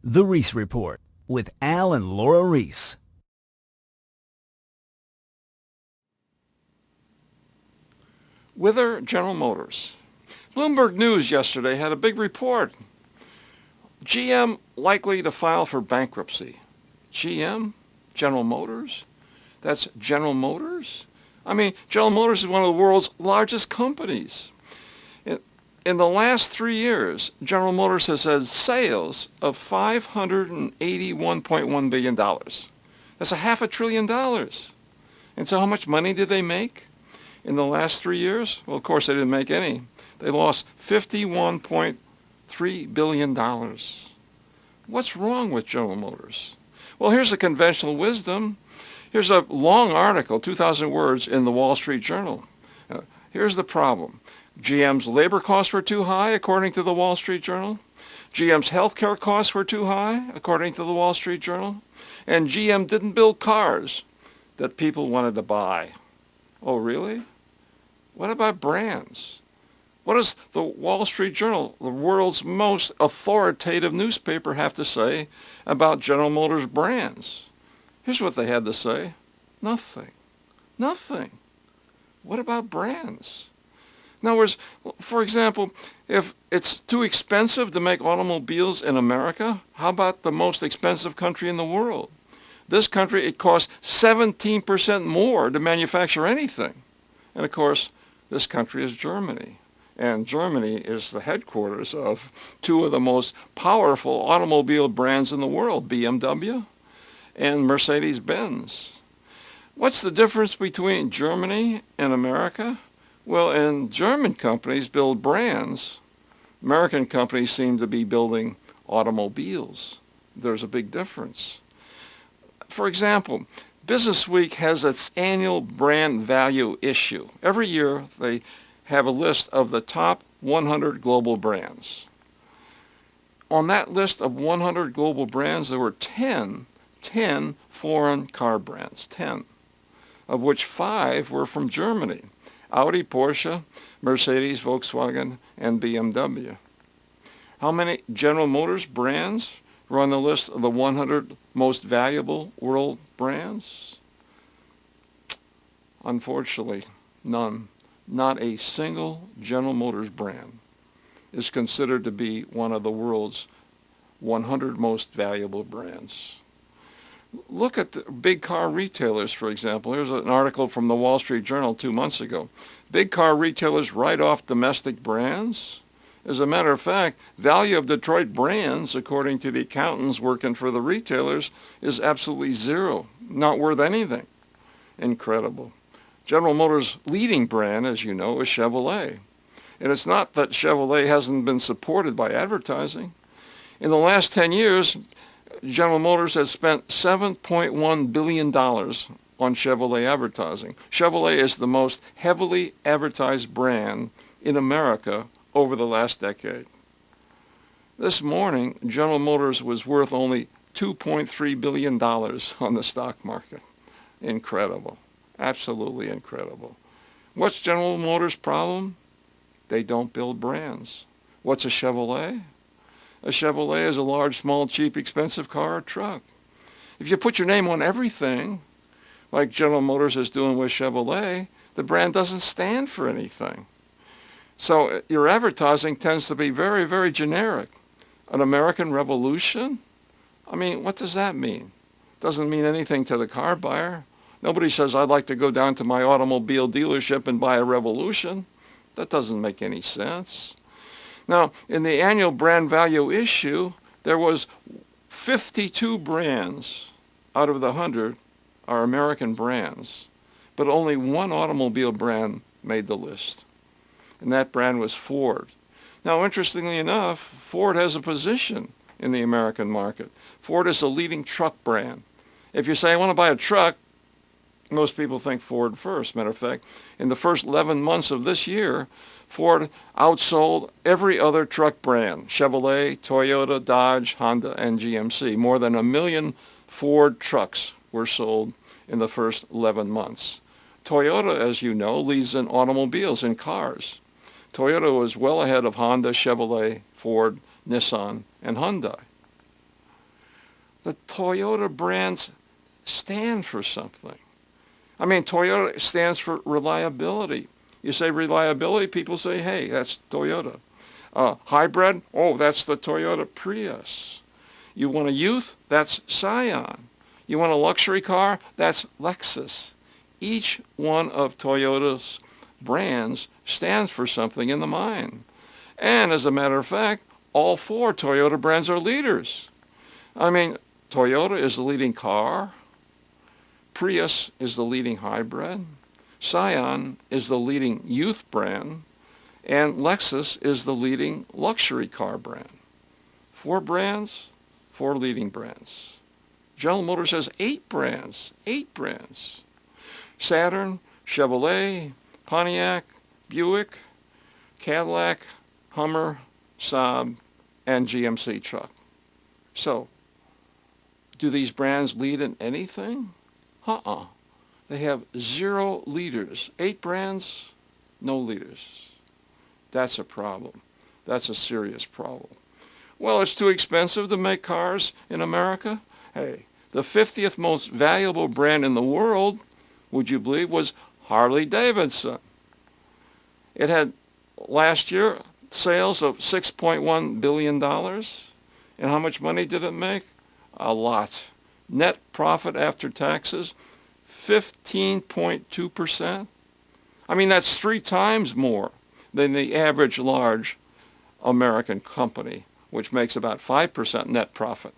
The Ries Report with Al and Laura Ries. Whither, General Motors. Bloomberg News yesterday had a big report. GM likely to file for bankruptcy. GM? General Motors? That's General Motors? I mean, General Motors is one of the world's largest companies. In the last 3 years, General Motors has had sales of $581.1 billion. That's $500 billion. And so how much money did they make in the last 3 years? Well, of course, they didn't make any. They lost $51.3 billion. What's wrong with General Motors? Well, here's the conventional wisdom. Here's a long article, 2,000 words, in the Wall Street Journal. Here's the problem. GM's labor costs were too high, according to the Wall Street Journal. GM's healthcare costs were too high, according to the Wall Street Journal. And GM didn't build cars that people wanted to buy. Oh, really? What about brands? What does the Wall Street Journal, the world's most authoritative newspaper, have to say about General Motors brands? Here's what they had to say. Nothing. Nothing. What about brands? In other words, for example, if it's too expensive to make automobiles in America, how about the most expensive country in the world? This country, it costs 17% more to manufacture anything. And of course, this country is Germany. And Germany is the headquarters of two of the most powerful automobile brands in the world, BMW and Mercedes-Benz. What's the difference between Germany and America? Well, and German companies build brands. American companies seem to be building automobiles. There's a big difference. For example, Business Week has its annual brand value issue. Every year they have a list of the top 100 global brands. On that list of 100 global brands, there were 10 foreign car brands, 10, of which 5 were from Germany. Audi, Porsche, Mercedes, Volkswagen, and BMW. How many General Motors brands were on the list of the 100 most valuable world brands? Unfortunately, none. Not a single General Motors brand is considered to be one of the world's 100 most valuable brands. Look at the big car retailers, for example. Here's an article from the Wall Street Journal 2 months ago. Big car retailers write off domestic brands. As a matter of fact, value of Detroit brands, according to the accountants working for the retailers, is absolutely zero, not worth anything. Incredible. General Motors' leading brand, as you know, is Chevrolet. And it's not that Chevrolet hasn't been supported by advertising. In the last 10 years, General Motors has spent $7.1 billion on Chevrolet advertising. Chevrolet is the most heavily advertised brand in America over the last decade. This morning, General Motors was worth only $2.3 billion on the stock market. Incredible. Absolutely incredible. What's General Motors' problem? They don't build brands. What's a Chevrolet? A Chevrolet is a large, small, cheap, expensive car or truck. If you put your name on everything, like General Motors is doing with Chevrolet, the brand doesn't stand for anything. So your advertising tends to be very, very generic. An American Revolution? I mean, what does that mean? Doesn't mean anything to the car buyer. Nobody says, I'd like to go down to my automobile dealership and buy a Revolution. That doesn't make any sense. Now, in the annual brand value issue, there was 52 brands out of the 100 are American brands, but only one automobile brand made the list, and that brand was Ford. Now, interestingly enough, Ford has a position in the American market. Ford is a leading truck brand. If you say, I want to buy a truck, most people think Ford first. Matter of fact, in the first 11 months of this year, Ford outsold every other truck brand, Chevrolet, Toyota, Dodge, Honda, and GMC. More than 1 million Ford trucks were sold in the first 11 months. Toyota, as you know, leads in automobiles, in cars. Toyota was well ahead of Honda, Chevrolet, Ford, Nissan, and Hyundai. The Toyota brands stand for something. I mean, Toyota stands for reliability. You say reliability, people say, hey, that's Toyota. Hybrid, oh, that's the Toyota Prius. You want a youth? That's Scion. You want a luxury car? That's Lexus. Each one of Toyota's brands stands for something in the mind. And as a matter of fact, all four Toyota brands are leaders. I mean, Toyota is the leading car. Prius is the leading hybrid. Scion is the leading youth brand. And Lexus is the leading luxury car brand. 4 brands, 4 leading brands. General Motors has 8 brands. Saturn, Chevrolet, Pontiac, Buick, Cadillac, Hummer, Saab, and GMC truck. So, do these brands lead in anything? They have 0 leaders. 8 brands, no leaders. That's a problem. That's a serious problem. Well, it's too expensive to make cars in America. Hey, the 50th most valuable brand in the world, would you believe, was Harley-Davidson. It had last year sales of $6.1 billion. And how much money did it make? A lot. Net profit after taxes, 15.2%. I mean, that's 3 times more than the average large American company, which makes about 5% net profit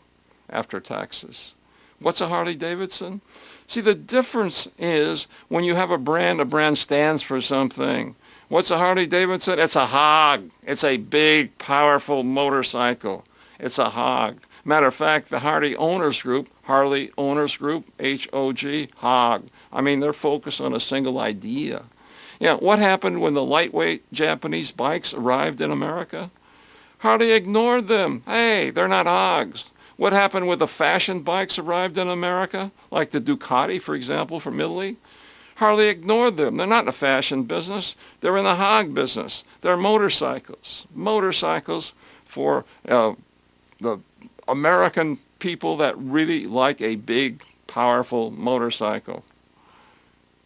after taxes. What's a Harley-Davidson? See, the difference is when you have a brand stands for something. What's a Harley-Davidson? It's a hog. It's a big, powerful motorcycle. It's a hog. Matter of fact, the Harley Owners Group, H-O-G, hog. I mean, they're focused on a single idea. Yeah, what happened when the lightweight Japanese bikes arrived in America? Harley ignored them. Hey, they're not hogs. What happened when the fashion bikes arrived in America, like the DUCATI, for example, from Italy? Harley ignored them. They're not in the fashion business. They're in the hog business. They're motorcycles. Motorcycles for the American people that really like a big, powerful motorcycle.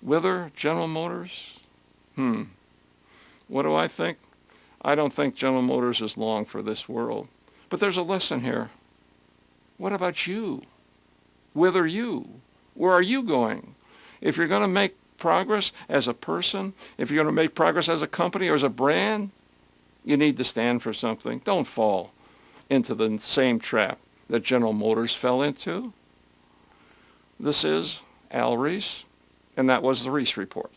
Whither, General Motors? What do I think? I don't think General Motors is long for this world. But there's a lesson here. What about you? Whither you? Where are you going? If you're going to make progress as a person, if you're going to make progress as a company or as a brand, you need to stand for something. Don't fall into the same trap that General Motors fell into. This is Al Ries, and that was the Ries Report.